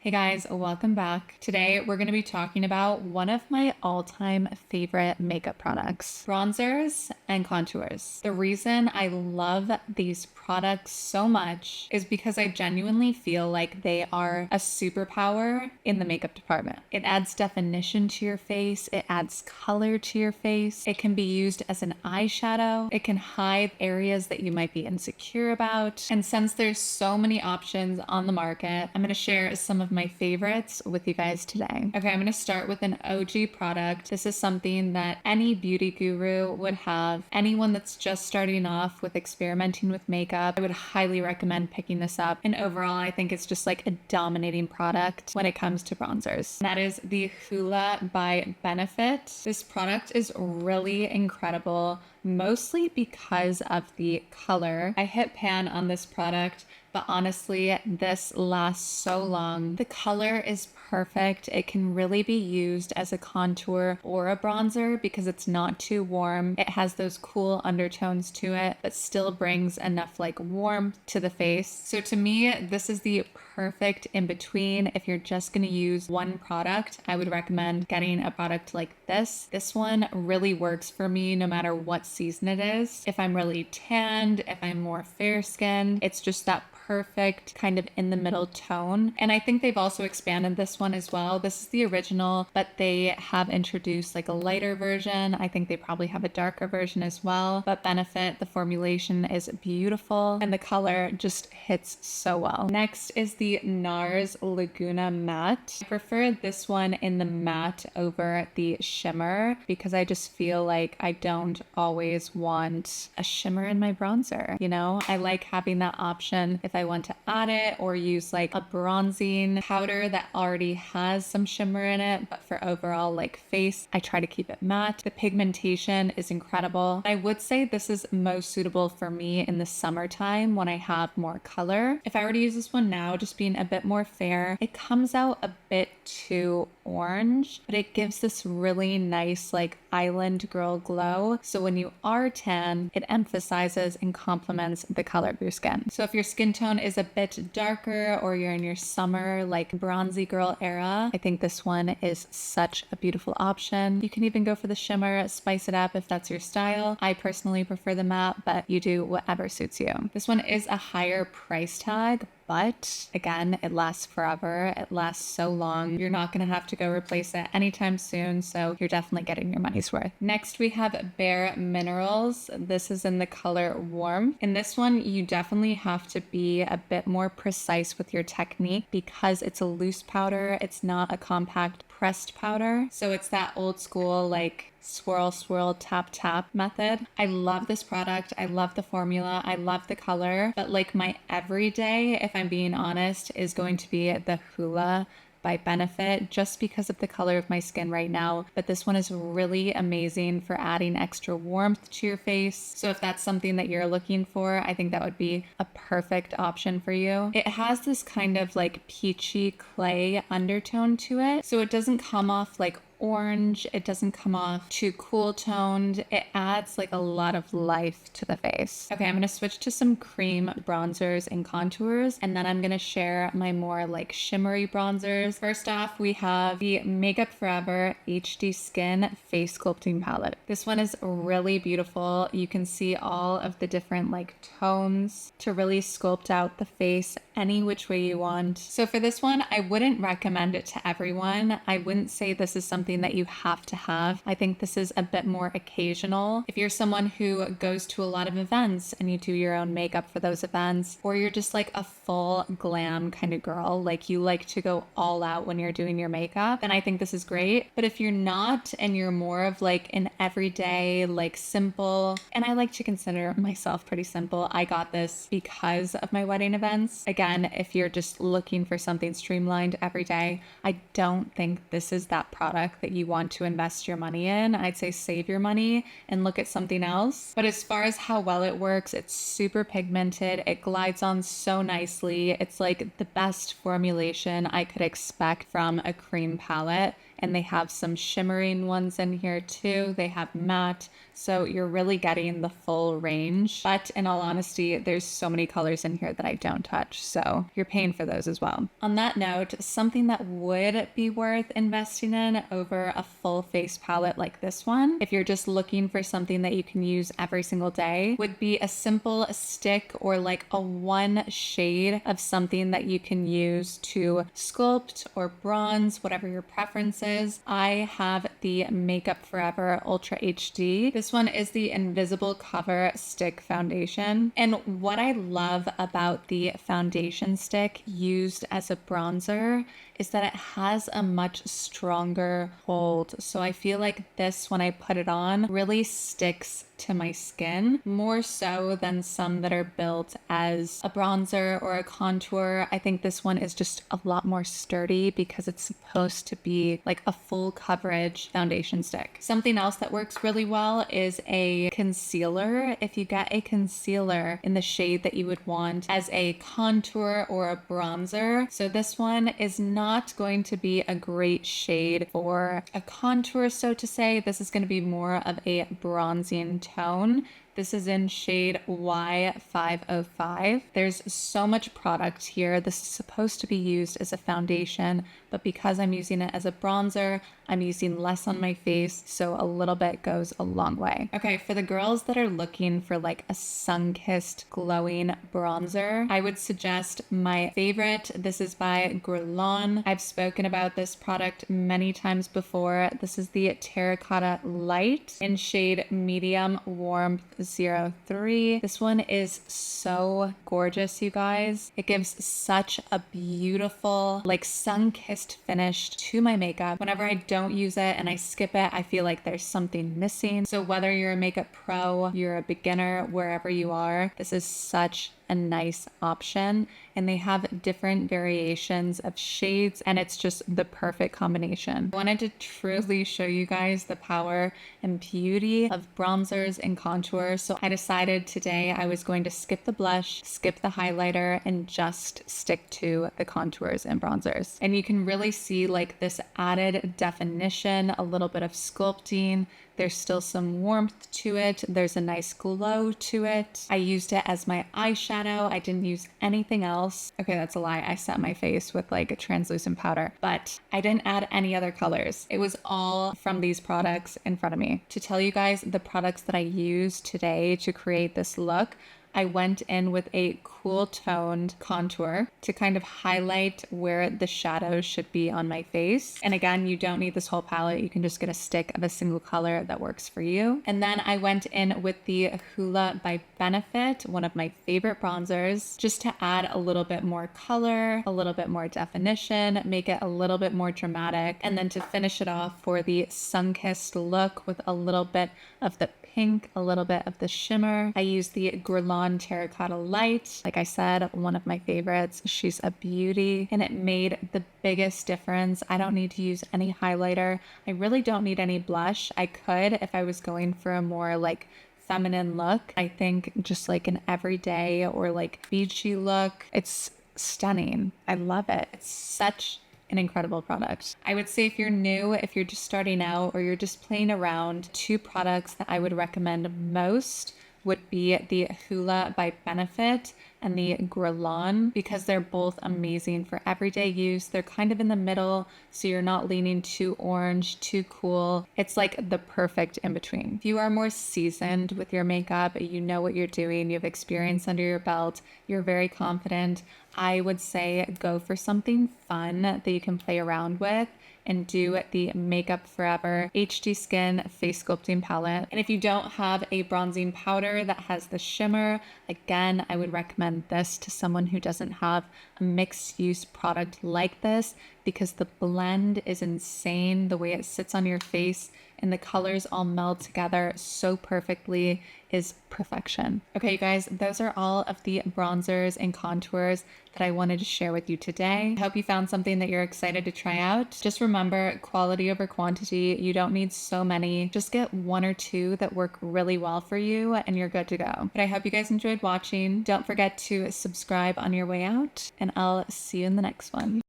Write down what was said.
Hey guys, welcome back. Today we're going to be talking about one of my all-time favorite makeup products, bronzers and contours. The reason I love these products so much is because I genuinely feel like they are a superpower in the makeup department. It adds definition to your face, it adds color to your face, it can be used as an eyeshadow, it can hide areas that you might be insecure about. And since there's so many options on the market, I'm going to share some of my favorites with you guys today. Okay, I'm going to start with an OG product. This is something that any beauty guru would have. Anyone that's just starting off with experimenting with makeup, I would highly recommend picking this up. And overall, I think it's just like a dominating product when it comes to bronzers. And that is the Hoola by Benefit. This product is really incredible, mostly because of the color. I hit pan on this product, but honestly, this lasts so long. The color is perfect. It can really be used as a contour or a bronzer because it's not too warm. It has those cool undertones to it, but still brings enough like warmth to the face. So to me, this is the perfect in between. If you're just gonna use one product, I would recommend getting a product like this. This one really works for me no matter what season it is. If I'm really tanned, if I'm more fair skinned, it's just that perfect kind of in the middle tone. And I think they've also expanded this one as well. This is the original, but they have introduced like a lighter version. I think they probably have a darker version as well. But Benefit, the formulation is beautiful and the color just hits so well. Next is the NARS Laguna matte. I prefer this one in the matte over the shimmer because I just feel like I don't always want a shimmer in my bronzer. You know, I like having that option if I want to add it or use like a bronzing powder that already has some shimmer in it, but for overall like face, I try to keep it matte. The pigmentation is incredible. I would say this is most suitable for me in the summertime when I have more color. If I were to use this one now, just being a bit more fair, it comes out a bit too orange, but it gives this really nice like island girl glow. So when you are tan, it emphasizes and complements the color of your skin. So if your skin tone is a bit darker or you're in your summer like bronzy girl era, I think this one is such a beautiful option. You can even go for the shimmer, spice it up if that's your style. I personally prefer the matte, but you do whatever suits you. This one is a higher price tag, but again, it lasts forever. It lasts so long. You're not going to have to go replace it anytime soon, so you're definitely getting your money's worth. Next, we have Bare Minerals. This is in the color Warm. In this one, you definitely have to be a bit more precise with your technique because it's a loose powder. It's not a compact pressed powder. So it's that old school like swirl, swirl, tap, tap method. I love this product. I love the formula. I love the color. But like my everyday, if I'm being honest, is going to be the Hoola by Benefit just because of the color of my skin right now. But this one is really amazing for adding extra warmth to your face. So if that's something that you're looking for, I think that would be a perfect option for you. It has this kind of like peachy clay undertone to it. So it doesn't come off like orange, it doesn't come off too cool toned. It adds like a lot of life to the face. Okay, I'm gonna switch to some cream bronzers and contours, and then I'm gonna share my more like shimmery bronzers. First off, we have the Makeup Forever HD Skin Face Sculpting Palette. This one is really beautiful. You can see all of the different like tones to really sculpt out the face any which way you want. So for this one, I wouldn't recommend it to everyone. I wouldn't say this is something that you have to have. I think this is a bit more occasional. If you're someone who goes to a lot of events and you do your own makeup for those events, or you're just like a full glam kind of girl, like you like to go all out when you're doing your makeup, then I think this is great. But if you're not and you're more of like an everyday, like simple, and I like to consider myself pretty simple, I got this because of my wedding events. Again, if you're just looking for something streamlined every day, I don't think this is that product that you want to invest your money in. I'd say save your money and look at something else. But as far as how well it works, it's super pigmented. It glides on so nicely. It's like the best formulation I could expect from a cream palette. and they have some shimmering ones in here too. They have matte. So you're really getting the full range. But in all honesty, there's so many colors in here that I don't touch. So you're paying for those as well. On that note, something that would be worth investing in over a full face palette like this one, if you're just looking for something that you can use every single day, would be a simple stick or like a one shade of something that you can use to sculpt or bronze, whatever your preference is. I have the Makeup Forever Ultra HD. This one is the Invisible Cover Stick Foundation. And what I love about the foundation stick used as a bronzer is that it has a much stronger hold. So I feel like this, when I put it on, really sticks to my skin more so than some that are built as a bronzer or a contour. I think this one is just a lot more sturdy because it's supposed to be like a full coverage foundation stick. Something else that works really well is a concealer. If you get a concealer in the shade that you would want as a contour or a bronzer. So this one is not going to be a great shade for a contour, so to say. This is going to be more of a bronzing tone. This is in shade Y505. There's so much product here. This is supposed to be used as a foundation, but because I'm using it as a bronzer, I'm using less on my face, so a little bit goes a long way. Okay, for the girls that are looking for like a sun-kissed glowing bronzer, I would suggest my favorite. This is by GUERLAIN. I've spoken about this product many times before. This is the Terracotta Light in shade Medium Warmth 03. This one is so gorgeous, you guys. It gives such a beautiful, like sun-kissed finish to my makeup. Whenever I don't use it and I skip it, I feel like there's something missing. So whether you're a makeup pro, you're a beginner, wherever you are, this is such a nice option, and they have different variations of shades, and it's just the perfect combination. I wanted to truly show you guys the power and beauty of bronzers and contours, so I decided today I was going to skip the blush, skip the highlighter, and just stick to the contours and bronzers. And you can really see like this added definition, a little bit of sculpting. There's still some warmth to it. There's a nice glow to it. I used it as my eyeshadow. I didn't use anything else. Okay, that's a lie. I set my face with like a translucent powder, but I didn't add any other colors. It was all from these products in front of me. To tell you guys the products that I used today to create this look, I went in with a cool toned contour to kind of highlight where the shadows should be on my face. And again, you don't need this whole palette. You can just get a stick of a single color that works for you. And then I went in with the Hoola by Benefit, one of my favorite bronzers, just to add a little bit more color, a little bit more definition, make it a little bit more dramatic. And then to finish it off for the sun-kissed look with a little bit of the pink, a little bit of the shimmer, I used the GUERLAIN Terracotta Light. Like I said, one of my favorites. She's a beauty, and it made the biggest difference. I don't need to use any highlighter. I really don't need any blush. I could if I was going for a more like feminine look. I think just like an everyday or like beachy look, it's stunning. I love it. It's such an incredible product. I would say if you're new, if you're just starting out or you're just playing around, two products that I would recommend most would be the Hoola by Benefit and the GUERLAIN, because they're both amazing for everyday use. They're kind of in the middle, so you're not leaning too orange, too cool. It's like the perfect in between. If you are more seasoned with your makeup, you know what you're doing, you have experience under your belt, you're very confident, I would say go for something fun that you can play around with and do the Makeup Forever HD Skin Face Sculpting Palette. And if you don't have a bronzing powder that has the shimmer, again, I would recommend this to someone who doesn't have a mixed use product like this, because the blend is insane. The way it sits on your face and the colors all meld together so perfectly is perfection. Okay, you guys, those are all of the bronzers and contours that I wanted to share with you today. I hope you found something that you're excited to try out. Just remember, quality over quantity. You don't need so many. Just get one or two that work really well for you and you're good to go. But I hope you guys enjoyed watching. Don't forget to subscribe on your way out, and I'll see you in the next one.